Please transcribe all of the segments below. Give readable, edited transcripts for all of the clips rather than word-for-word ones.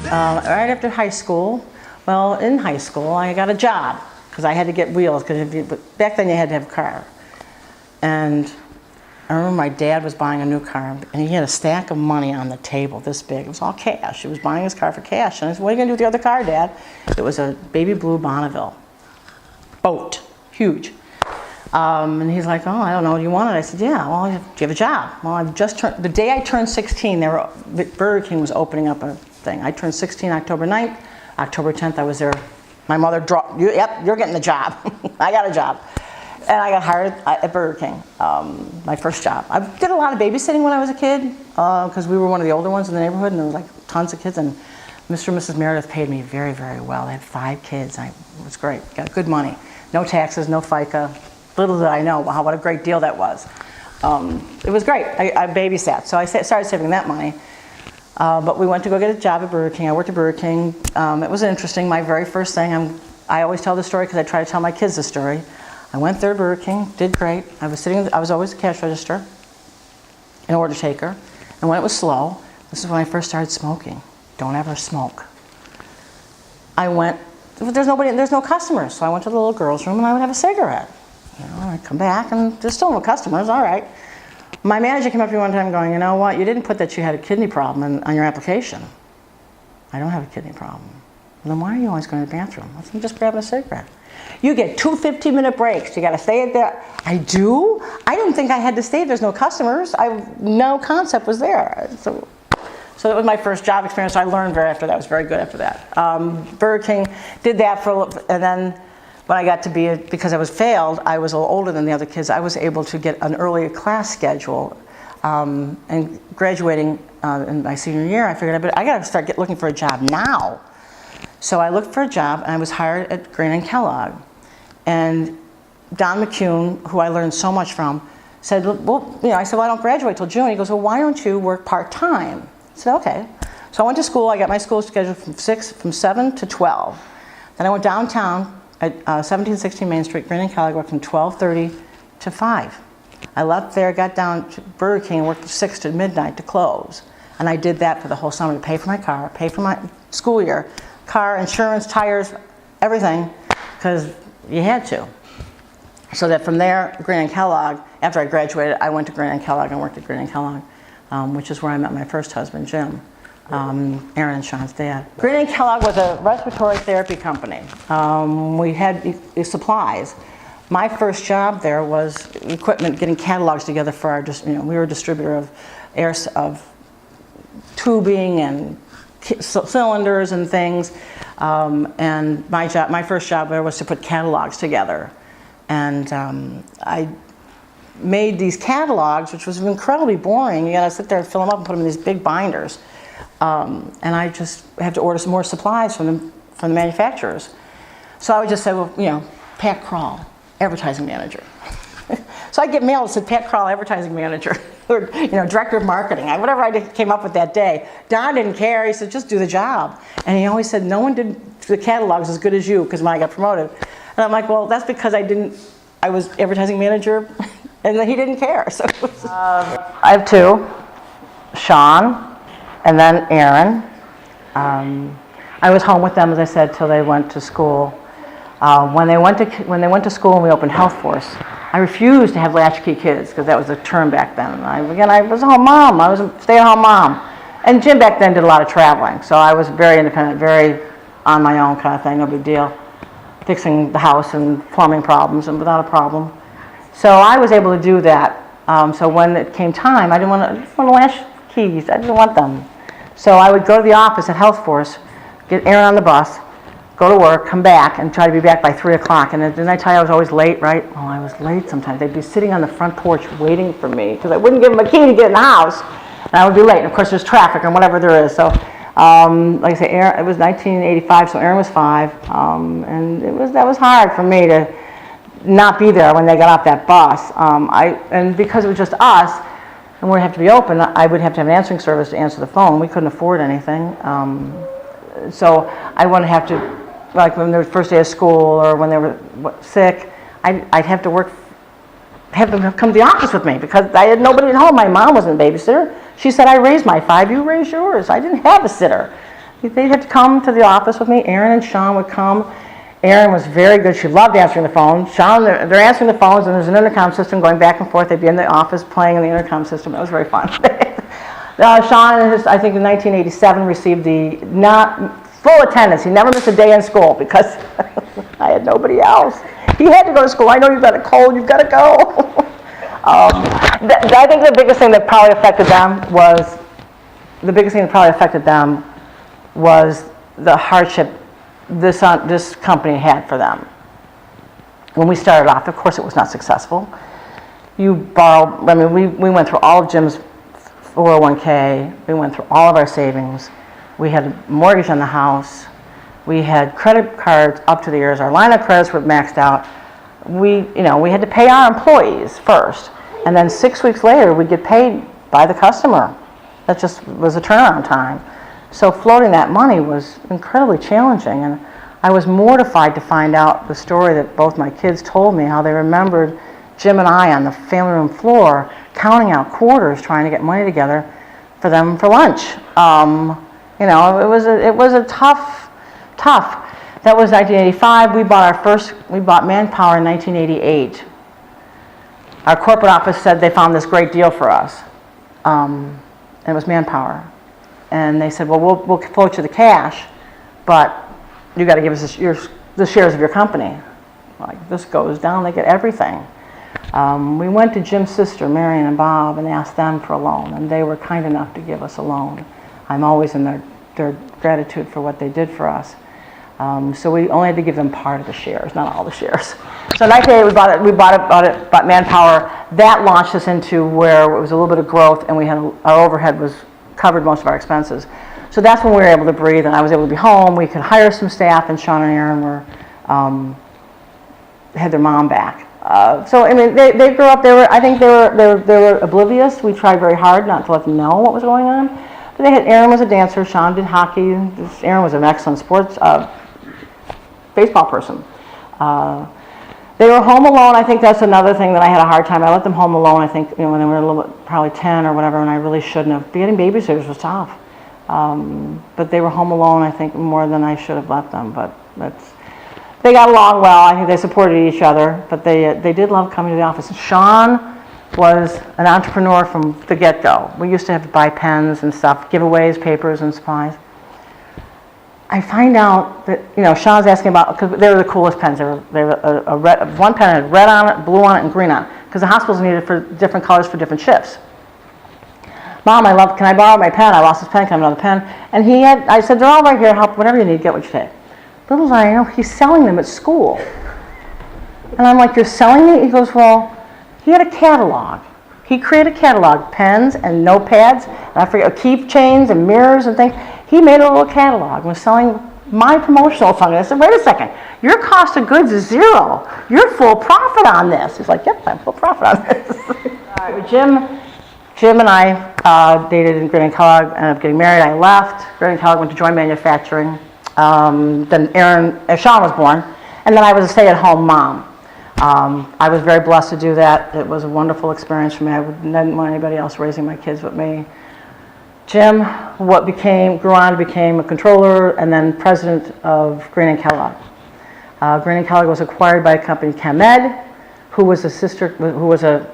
Right after high school, well, in high school, I got a job because I had to get wheels, because back then you had to have a car. And I remember my dad was buying a new car, and he had a stack of money on the table this big. It was all cash. He was buying his car for cash. And I said, "What are you going to do with the other car, Dad?" It was a baby blue Bonneville boat, huge. And he's like, "Oh, I don't know, do you want it?" I said, "Yeah." "Well, do you have a job?" "Well, I've just turned," the day I turned 16, Burger King was opening up a thing. I turned 16 October 9th. October 10th, I was there. My mother dropped, "Yep, you're getting the job." I got a job. And I got hired at Burger King, my first job. I did a lot of babysitting when I was a kid, because we were one of the older ones in the neighborhood, and there was like tons of kids. And Mr. and Mrs. Meredith paid me very, very well. They had 5 kids. It was great. Got good money. No taxes, no FICA. Little did I know what a great deal that was. It was great. I babysat, so I started saving that money. But we went to go get a job at Burger King. I worked at Burger King. It was interesting. My very first thing, I always tell the story because I try to tell my kids the story. I went there at Burger King, did great. I was always the cash register, an order taker. And when it was slow, this is when I first started smoking. Don't ever smoke. There's no customers, so I went to the little girls' room and I would have a cigarette. I'd come back and there's still no customers, all right. My manager came up to me one time going, "You know what, you didn't put that you had a kidney problem on your application." "I don't have a kidney problem." "Well, then why are you always going to the bathroom?" I said, "I'm just grabbing a cigarette." "You get 2 15-minute breaks. You got to stay at there." "I do? I didn't think I had to stay if there's no customers." No concept was there. So that was my first job experience. I learned after that. I was very good after that. Burger King did that for a little, and then when I got to because I was failed, I was a little older than the other kids, I was able to get an earlier class schedule. And graduating in my senior year, I figured I got to start looking for a job now. So I looked for a job, and I was hired at Grain and Kellogg. And Don McCune, who I learned so much from, said, "Well, I said, "Well, I don't graduate till June." He goes, "Well, why don't you work part-time?" I said, "Okay." So I went to school. I got my school schedule from 7 to 12. Then I went downtown at 1716 Main Street, Grain and Kellogg, worked from 12:30 to 5. I left there, got down to Burger King, and worked from 6 to midnight to close. And I did that for the whole summer to pay for my car, pay for my school year, car, insurance, tires, everything, because you had to. So that from there, Grain and Kellogg, after I graduated, I went to Grain and Kellogg and worked at Grain and Kellogg, which is where I met my first husband, Jim. Aaron and Sean's dad. Grain and Kellogg was a respiratory therapy company. We had supplies. My first job there was equipment, getting catalogs together for our, we were a distributor of tubing and cylinders and things. And my first job there was to put catalogs together. And I made these catalogs, which was incredibly boring. You gotta sit there and fill them up and put them in these big binders. And I just had to order some more supplies from the manufacturers. So I would just say, well, Pat Krall, advertising manager. So I'd get mail that said Pat Krall, advertising manager, or director of marketing, whatever I came up with that day. Don didn't care. He said, "Just do the job." And he always said, "No one did the catalogs as good as you," because when I got promoted. And I'm like, well, that's because I was advertising manager, and he didn't care. So I have 2, Sean, and then Aaron. I was home with them, as I said, till they went to school. When they went to school and we opened Health Force, I refused to have latchkey kids because that was the term back then. I was a home mom. I was a stay-at-home mom. And Jim back then did a lot of traveling, so I was very independent, very on my own kind of thing, no big deal. Fixing the house and plumbing problems and without a problem. So I was able to do that. So when it came time, I didn't want to latch keys. I didn't want them. So I would go to the office at Health Force, get Aaron on the bus, go to work, come back, and try to be back by 3 o'clock. And didn't I tell you I was always late, right? Oh, I was late sometimes. They'd be sitting on the front porch waiting for me because I wouldn't give them a key to get in the house. And I would be late. And of course, there's traffic and whatever there is. So, like I say, Aaron, it was 1985, so Aaron was 5. And that was hard for me to not be there when they got off that bus. And because it was just us, and we'd have to be open, I would have to have an answering service to answer the phone. We couldn't afford anything. So I wouldn't have to, like when they were first day of school or when they were sick, I'd have to have them come to the office with me because I had nobody at home. My mom wasn't a babysitter. She said, "I raised my 5, you raised yours." I didn't have a sitter. they had to come to the office with me. Erin and Sean would come. Erin was very good. She loved answering the phone. Sean, they're answering the phones, and there's an intercom system going back and forth. They'd be in the office playing in the intercom system. It was very fun. Sean, I think in 1987, received the not full attendance. He never missed a day in school because I had nobody else. He had to go to school. I know you've got a cold. You've got to go. I think the biggest thing that probably affected them was the hardship this company had for them. When we started off, of course, it was not successful. You borrowed. I mean, we went through all of Jim's 401k. We went through all of our savings. We had a mortgage on the house. We had credit cards up to the ears. Our line of credits were maxed out. We had to pay our employees first, and then 6 weeks later, we'd get paid by the customer. That just was a turnaround time. So floating that money was incredibly challenging, and I was mortified to find out the story that both my kids told me, how they remembered Jim and I on the family room floor counting out quarters, trying to get money together for them for lunch. It was a tough. That was 1985. We bought Manpower in 1988. Our corporate office said they found this great deal for us. And it was Manpower. And they said, well, we'll float you the cash, but you got to give us the shares of your company. Like, this goes down, they get everything. We went to Jim's sister, Marion and Bob, and asked them for a loan, and they were kind enough to give us a loan. I'm always in their gratitude for what they did for us. So we only had to give them part of the shares, not all the shares. So in 1988, we bought Manpower. That launched us into where it was a little bit of growth, and our overhead covered most of our expenses. So that's when we were able to breathe, and I was able to be home. We could hire some staff, and Sean and Erin had their mom back. So I mean, they grew up. They were oblivious. We tried very hard not to let them know what was going on. But Erin was a dancer. Sean did hockey. Erin was an excellent sports baseball person. They were home alone. I think that's another thing that I had a hard time. I let them home alone. I think when they were a little bit, probably 10 or whatever, and I really shouldn't have. Getting babysitters was tough. But they were home alone, I think, more than I should have let them. But they got along well. I think they supported each other. But they did love coming to the office. And Sean was an entrepreneur from the get-go. We used to have to buy pens and stuff, giveaways, papers, and supplies. I find out that, Sean's asking about, because they were the coolest pens. They were one pen had red on it, blue on it, and green on it, because the hospitals needed for different colors for different shifts. Mom, can I borrow my pen? I lost this pen, can I have another pen? And I said, they're all right here, help, whatever you need, get what you take. Little did I know, he's selling them at school. And I'm like, you're selling it? He goes, well, he had a catalog. He created a catalog, pens and notepads, and I forget, keychains and mirrors and things. He made a little catalog and was selling my promotional something. I said, wait a second, your cost of goods is zero. You're full profit on this. He's like, yep, I'm full profit on this. Jim and I dated in Granite Kellogg, ended up getting married. I left. Granite Kellogg went to join manufacturing. Then Sean was born, and then I was a stay-at-home mom. I was very blessed to do that. It was a wonderful experience for me. I didn't want anybody else raising my kids but me. Jim grew on to become a controller and then president of Granite Kellogg. Granite Kellogg was acquired by a company, ChemEd, who was a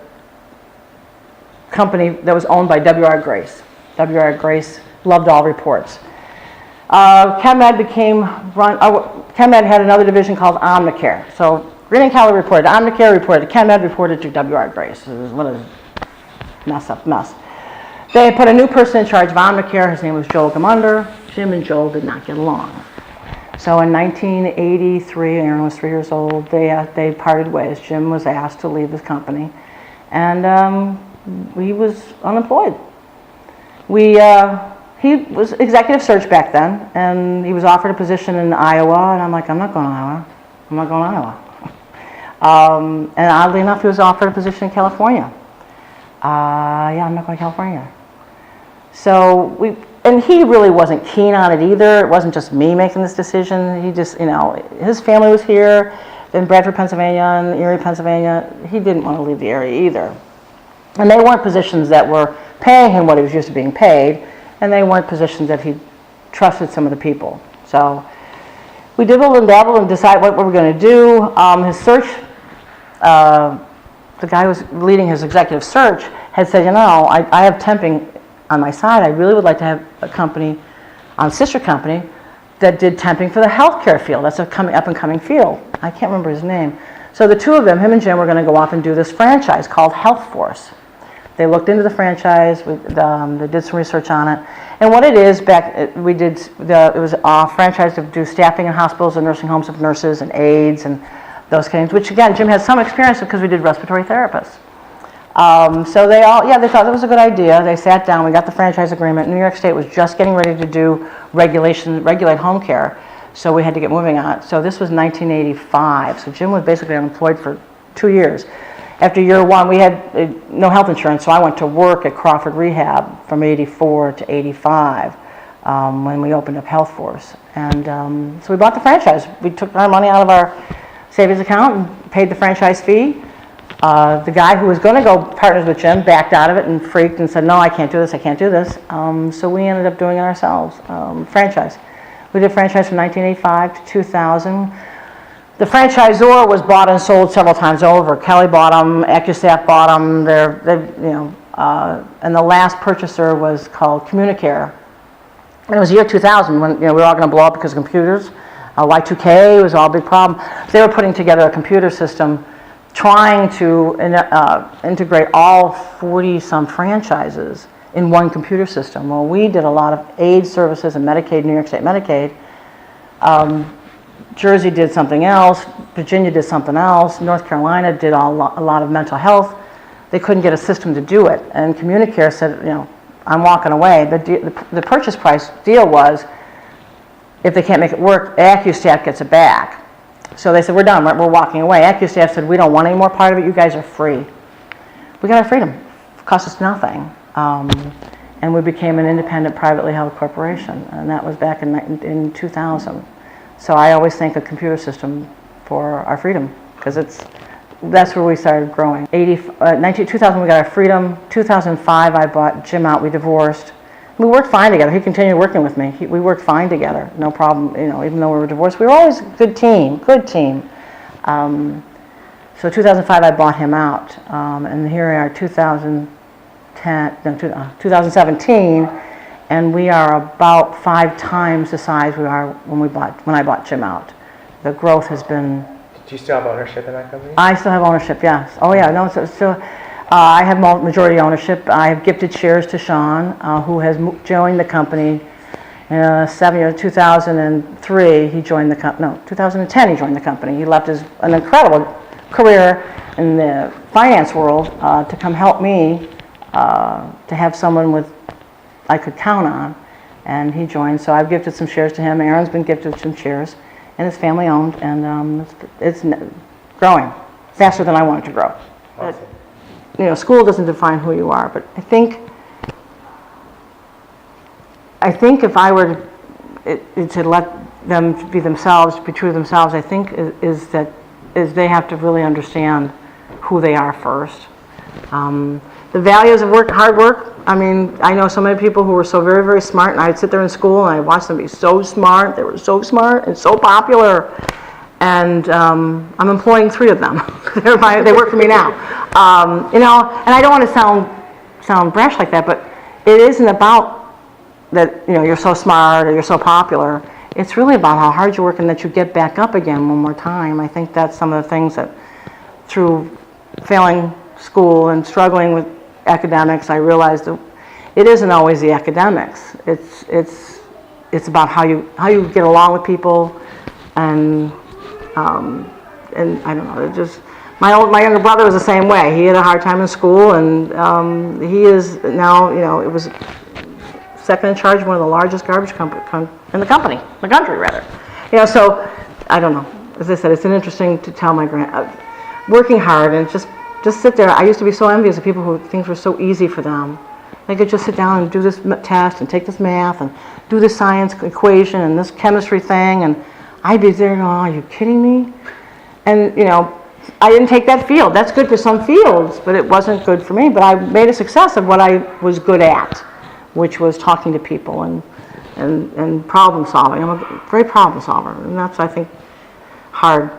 company that was owned by W.R. Grace. W.R. Grace loved all reports. ChemEd had another division called Omnicare. So Granite Kellogg reported to Omnicare, reported to ChemEd, reported to W.R. Grace. It was one of the mess. They put a new person in charge of Omnicare. His name was Joel Gamunder. Jim and Joel did not get along. So in 1983, Erin was 3 years old, they parted ways. Jim was asked to leave his company, and he was unemployed. He was executive search back then, and he was offered a position in Iowa, and I'm like, I'm not going to Iowa. I'm not going to Iowa. And oddly enough, he was offered a position in California. I'm not going to California. So he really wasn't keen on it either. It wasn't just me making this decision. He just, his family was here, in Bradford, Pennsylvania, and Erie, Pennsylvania. He didn't want to leave the area either. And they weren't positions that were paying him what he was used to being paid, and they weren't positions that he trusted some of the people. So we dibbled and dabbled and decided what we were going to do. His search, the guy who was leading his executive search had said, you know, I have temping on my side. I really would like to have a company, sister company, that did temping for the healthcare field. That's a up and coming field. I can't remember his name. So the two of them, him and Jim, were going to go off and do this franchise called Health Force. They looked into the franchise. They did some research on it. And what it is, it was a franchise to do staffing in hospitals and nursing homes of nurses and aides and those kinds, which again, Jim has some experience with because we did respiratory therapists. So they thought that was a good idea. They sat down, we got the franchise agreement. New York State was just getting ready to do regulate home care, so we had to get moving on it. So this was 1985, so Jim was basically unemployed for 2 years. After year one, we had no health insurance, so I went to work at Crawford Rehab from 84 to 85 when we opened up Health Force. And so we bought the franchise. We took our money out of our savings account and paid the franchise fee. The guy who was going to go partners with Jim backed out of it and freaked and said, no, I can't do this, I can't do this. So we ended up doing it ourselves, franchise. We did franchise from 1985 to 2000. The franchisor was bought and sold several times over. Kelly bought them, AccuStaff bought them, and the last purchaser was called Communicare. And it was the year 2000 when we were all going to blow up because of computers. Y2K was all a big problem. So they were putting together a computer system trying to integrate all 40-some franchises in one computer system. Well, we did a lot of aid services and Medicaid, New York State Medicaid. Jersey did something else, Virginia did something else, North Carolina did a lot of mental health. They couldn't get a system to do it, and Communicare said, I'm walking away. The purchase price deal was, if they can't make it work, AccuStaff gets it back. So they said, we're done, we're walking away. AccuStaff said, we don't want any more part of it, you guys are free. We got our freedom, it cost us nothing. And we became an independent, privately held corporation, and that was back in 2000. So I always thank a computer system for our freedom, because that's where we started growing. 2000 we got our freedom. 2005 I bought Jim out, we divorced. We worked fine together. He continued working with me. We worked fine together, no problem. Even though we were divorced, we were always a good team. So 2005 I bought him out, and here we are 2017, and we are about 5 times the size we are when I bought Jim out. The growth has been. Do you still have ownership in that company? I still have ownership, yes. Oh yeah, no. So I have majority ownership. I have gifted shares to Sean, who has joined the company. 2003 he joined the company. No, 2010 he joined the company. He left an incredible career in the finance world to come help me to have someone I could count on, and he joined. So I've gifted some shares to him. Aaron's been gifted some shares, and it's family owned, and it's growing faster than I want it to grow. Awesome. But, school doesn't define who you are, but I think if I were to let them be themselves, be true to themselves, I think is they have to really understand who they are first. The values of hard work. I mean, I know so many people who were so very, very smart, and I'd sit there in school and I'd watch them be so smart. They were so smart and so popular. And I'm employing 3 of them. They work for me now. And I don't want to sound brash like that, but it isn't about that, you're so smart or you're so popular. It's really about how hard you work and that you get back up again one more time. I think that's some of the things that, through failing school and struggling with academics, I realized that it isn't always the academics. It's about how you get along with people, and I don't know. It just my younger brother was the same way. He had a hard time in school, and he is now it was second in charge of one of the largest garbage in the country rather. So I don't know. As I said, it's interesting to tell my working hard and just sit there. I used to be so envious of people who things were so easy for them. They could just sit down and do this test and take this math and do this science equation and this chemistry thing, and I'd be there going, are you kidding me? And I didn't take that field. That's good for some fields, but it wasn't good for me. But I made a success of what I was good at, which was talking to people and and problem solving. I'm a great problem solver, and that's, I think, hard